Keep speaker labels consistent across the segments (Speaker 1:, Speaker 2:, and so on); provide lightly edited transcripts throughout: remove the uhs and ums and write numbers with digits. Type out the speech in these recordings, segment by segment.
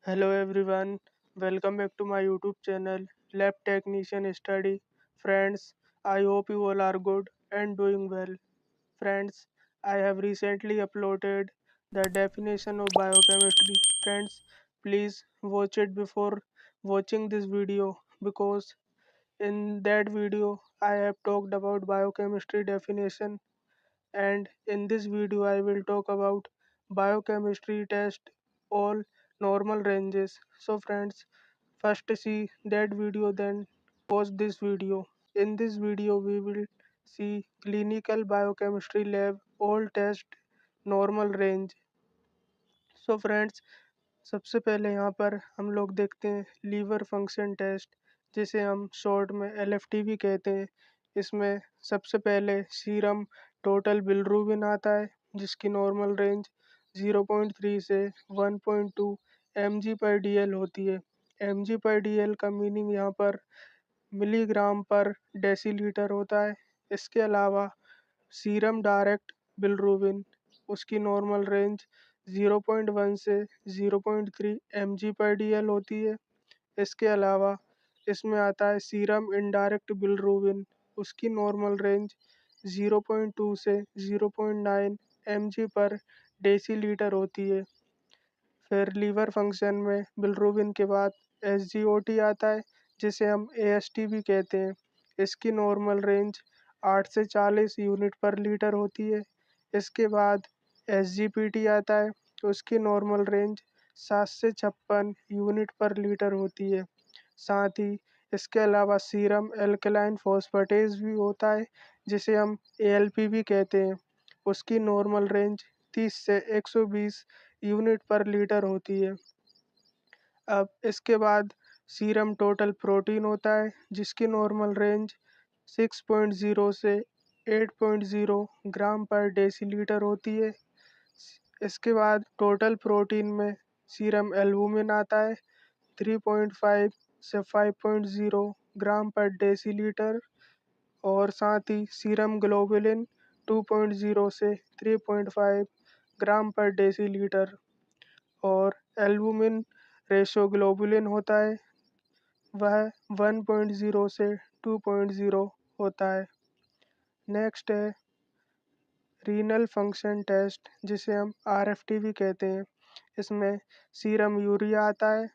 Speaker 1: Hello everyone, welcome back to my YouTube channel Lab Technician Study. Friends, I hope you all are good and doing well. Friends, I have recently uploaded the definition of biochemistry. Friends, please watch it before watching this video because in that video I have talked about biochemistry definition, and in this video I will talk about biochemistry test all normal ranges. So friends, first see that video, then watch this video. In this video we will see clinical biochemistry lab all test normal range. So friends, सबसे पहले यहाँ पर हम लोग देखते हैं liver function test, जिसे हम शॉर्ट में एलएफटी भी कहते हैं। इसमें सबसे पहले सीरम टोटल बिलरूबिन आता है, जिसकी नॉर्मल रेंज 0.3 से 1.2 mg पर डीएल होती है। mg पर डीएल का मीनिंग यहाँ पर मिलीग्राम पर डेसीलीटर होता है। इसके अलावा सीरम डायरेक्ट बिलरूबिन, उसकी नॉर्मल रेंज 0.1 से 0.3 mg पर डीएल होती है। इसके अलावा इसमें आता है सीरम इनडायरेक्ट बिलरूबिन, उसकी नॉर्मल रेंज 0.2 से 0.9 mg पर डेसीलीटर होती है। फिर लीवर फंक्शन में बिलरूबिन के बाद एसजीओटी आता है, जिसे हम एएसटी भी कहते हैं। इसकी नॉर्मल रेंज 8 से 40 यूनिट पर लीटर होती है। इसके बाद एसजीपीटी आता है, उसकी नॉर्मल रेंज 7 से 56 यूनिट पर लीटर होती है। साथ ही इसके अलावा सीरम एल्कलाइन फॉस्फेटेज भी होता है, जिसे हम एएलपी भी कहते हैं। उसकी नॉर्मल रेंज 30 से 120 यूनिट पर लीटर होती है। अब इसके बाद सीरम टोटल प्रोटीन होता है, जिसकी नॉर्मल रेंज 6.0 से 8.0 ग्राम पर डेसीलीटर होती है। इसके बाद टोटल प्रोटीन में सीरम एल्बुमिन आता है 3.5 से 5.0 ग्राम पर डेसीलीटर, और साथ ही सीरम ग्लोबुलिन 2.0 से 3.5 ग्राम पर डेसीलीटर, और एल्बुमिन रेशो ग्लोबुलिन होता है वह 1.0 से 2.0 होता है। नेक्स्ट है रीनल फंक्शन टेस्ट, जिसे हम आरएफटी भी कहते हैं। इसमें सीरम यूरिया आता है,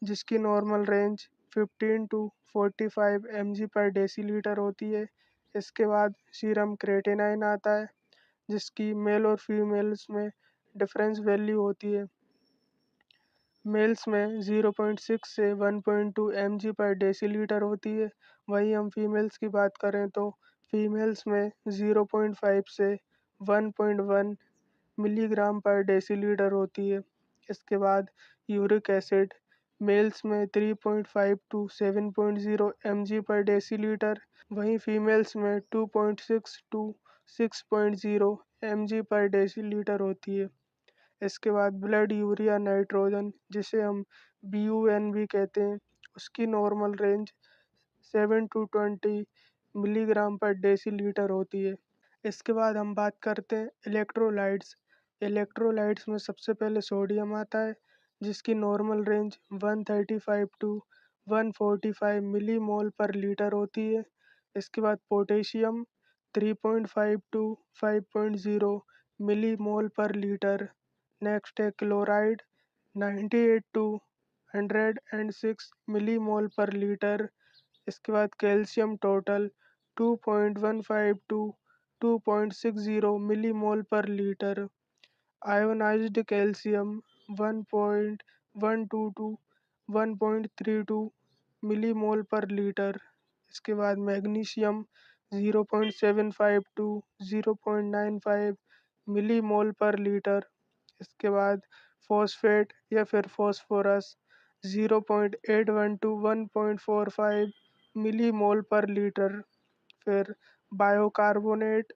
Speaker 1: जिसकी नॉर्मल रेंज 15 टू 45 mg पर डेसीलीटर होती है। इसके बाद सीरम क्रेटिनाइन आता है, जिसकी मेल और फीमेल्स में डिफरेंस वैल्यू होती है। मेल्स में 0.6 से 1.2 mg पर डेसीलीटर होती है। वहीं हम फीमेल्स की बात करें तो फीमेल्स में 0.5 से 1.1 मिलीग्राम पर डेसीलीटर होती है। इसके बाद यूरिक एसिड मेल्स में 3.5 टू 7.0 mg पर डेसीलीटर, वहीं फीमेल्स में 2.6 टू 6.0 mg पर डेसीलीटर होती है। इसके बाद ब्लड यूरिया नाइट्रोजन, जिसे हम BUN भी कहते हैं, उसकी नॉर्मल रेंज 7 टू 20 मिलीग्राम पर डेसीलीटर होती है। इसके बाद हम बात करते हैं इलेक्ट्रोलाइट्स। इलेक्ट्रोलाइट्स में सबसे पहले सोडियम आता है, जिसकी normal range 135 to 145 milli mole per litre होती है। इसके बाद potassium 3.5 to 5.0 millimole per litre. Next है chloride 98 to 106 millimole per litre. इसके बाद calcium total 2.15 to 2.60 millimole per litre. Ionised calcium 1.12 to 1.32 millimole per litre. इसके बाद magnesium 0.75 to 0.95 millimole per litre. इसके बाद फॉस्फेट या फिर phosphorus 0.81 to 1.45 millimole per litre. फिर bicarbonate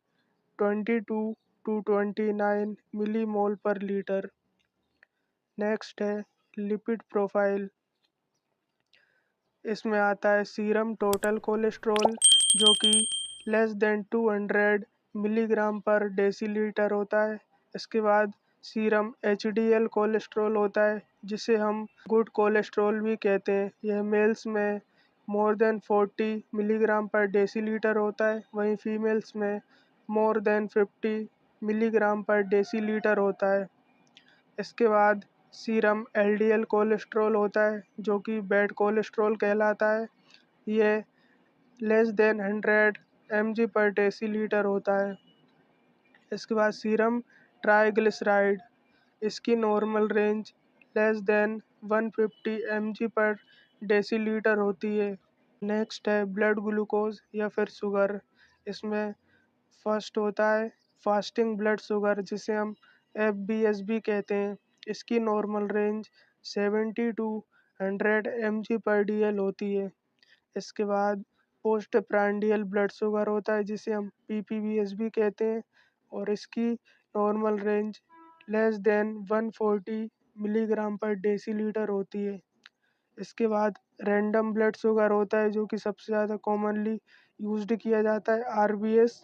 Speaker 1: 22 to 29 millimole per litre. Next है लिपिड प्रोफाइल। इसमें आता है सीरम टोटल कोलेस्ट्रॉल, जो कि लेस देन 200 मिलीग्राम पर डेसीलीटर होता है। इसके बाद सीरम एचडीएल कोलेस्ट्रॉल होता है, जिसे हम गुड कोलेस्ट्रॉल भी कहते हैं। यह मेल्स में मोर देन 40 मिलीग्राम पर डेसीलीटर होता है, वहीं फीमेल्स में मोर देन 50 मिलीग्राम पर डेसीलीटर होता है। इसके बाद सीरम एलडीएल कोलेस्ट्रॉल होता है, जो कि बैड कोलेस्ट्रॉल कहलाता है। यह लेस देन 100 mg पर डेसीलीटर होता है। इसके बाद सीरम ट्राइग्लिसराइड, इसकी normal range less than 150 mg पर डेसीलीटर होती है। नेक्स्ट है ब्लड ग्लूकोज या फिर शुगर। इसमें फर्स्ट होता है फास्टिंग ब्लड शुगर, जिसे हम FBS भी कहते हैं। इसकी नॉर्मल रेंज 70 टू 100 mg पर DL होती है। इसके बाद पोस्ट प्रांडियल ब्लड शुगर होता है, जिसे हम PPBS भी कहते हैं, और इसकी normal range less than 140 milligram पर डेसीलीटर होती है। इसके बाद रैंडम ब्लड शुगर होता है, जो कि सबसे ज़्यादा कॉमनली यूज्ड किया जाता है, RBS।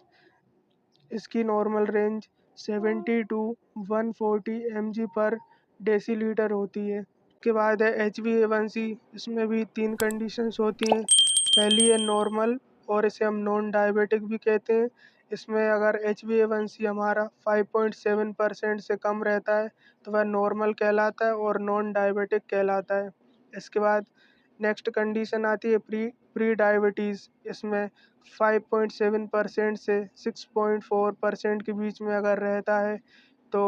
Speaker 1: इसकी नॉर्मल रेंज 70 टू 140 mg पर डेसीलीटर होती है। के बाद है HbA1c। इसमें भी तीन कंडीशंस होती हैं। पहली है नॉर्मल, और इसे हम नॉन डायबिटिक भी कहते हैं। इसमें अगर HbA1c हमारा 5.7% से कम रहता है तो वह नॉर्मल कहलाता है और नॉन डायबिटिक कहलाता है। इसके बाद नेक्स्ट कंडीशन आती है प्री डायबिटीज़। इसमें 5.7% से 6.4% के बीच में अगर रहता है तो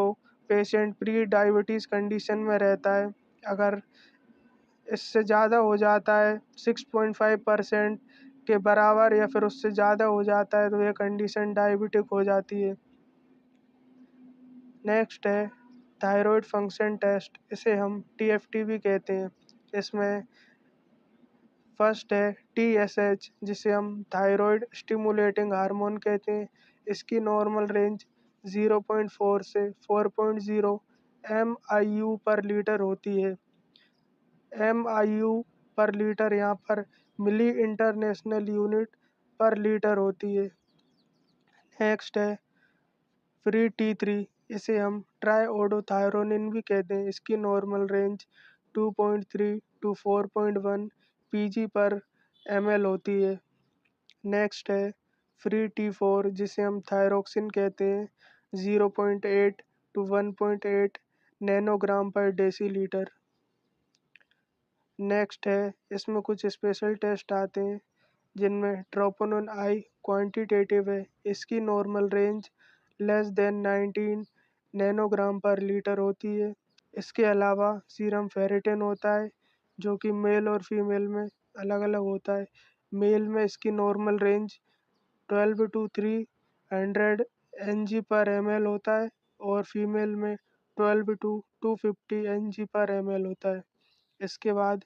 Speaker 1: पेशेंट प्री डायबिटीज़ कंडीशन में रहता है। अगर इससे ज़्यादा हो जाता है 6.5% के बराबर या फिर उससे ज़्यादा हो जाता है तो ये कंडीशन डायबिटिक हो जाती है। नेक्स्ट है थायराइड फंक्शन टेस्ट, इसे हम TFT भी कहते हैं। इसमें फर्स्ट है TSH, जिसे हम थायराइड स्टिमुलेटिंग हार्मोन कहते हैं। इसकी नॉर्मल रेंज 0.4 से 4.0 MIU पर लीटर होती है। MIU पर लीटर यहाँ पर मिली इंटरनेशनल यूनिट पर लीटर होती है। नेक्स्ट है फ्री T3, इसे हम ट्राईओडोथायरोनिन भी कहते हैं। इसकी नॉर्मल रेंज 2.3 टू 4.1 PG पर ml होती है। नेक्स्ट है फ्री T4, जिसे हम थायरोक्सिन कहते हैं। 0.8 टू 1.8 नैनोग्राम पर डेसीलीटर। नेक्स्ट है इसमें कुछ स्पेशल टेस्ट आते हैं, जिनमें ट्रोपोनिन आई क्वांटिटेटिव है। इसकी normal range less than 19 nanogram पर लीटर होती है। इसके अलावा सीरम फेरिटिन होता है, जो कि मेल और फीमेल में अलग अलग होता है। मेल में इसकी नॉर्मल रेंज 12 टू 300 NG पर ml होता है, और फीमेल में 12 टू 250 NG पर ml होता है। इसके बाद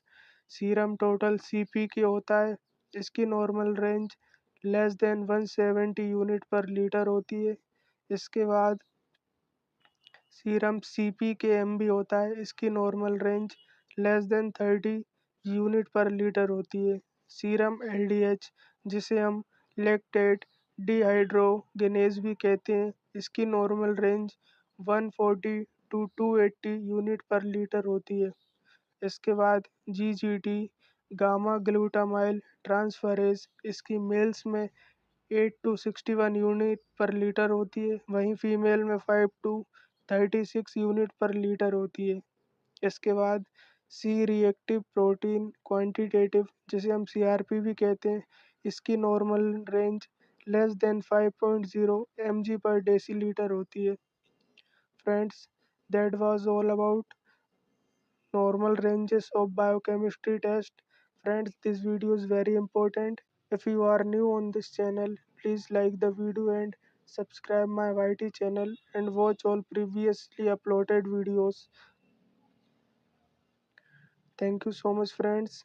Speaker 1: सीरम टोटल CPK होता है। इसकी normal range less than 170 unit पर लीटर होती है। इसके बाद सीरम CPKM भी होता है। इसकी normal range less than 30 unit पर लीटर होती है। सीरम LDH, जिसे हम लैक्टेट डिहाइड्रोगेनेज भी कहते हैं, इसकी नॉर्मल रेंज 140 टू 280 यूनिट पर लीटर होती है। इसके बाद GGT गामा ग्लूटामाइल ट्रांसफरेज, इसकी मेल्स में 8 टू 61 यूनिट पर लीटर होती है, वहीं फीमेल में 5 टू 36 यूनिट पर लीटर होती है। इसके बाद सी रिएक्टिव प्रोटीन क्वांटिटेटिव, जिसे हम CRP भी कहते हैं, इसकी normal range less than 5.0 mg पर डेसीलीटर होती है। Friends, that was all about normal ranges of biochemistry test. Friends, this video is very important. If you are new on this channel, please like the video and subscribe my YT channel and watch all previously uploaded videos. Thank you so much, friends.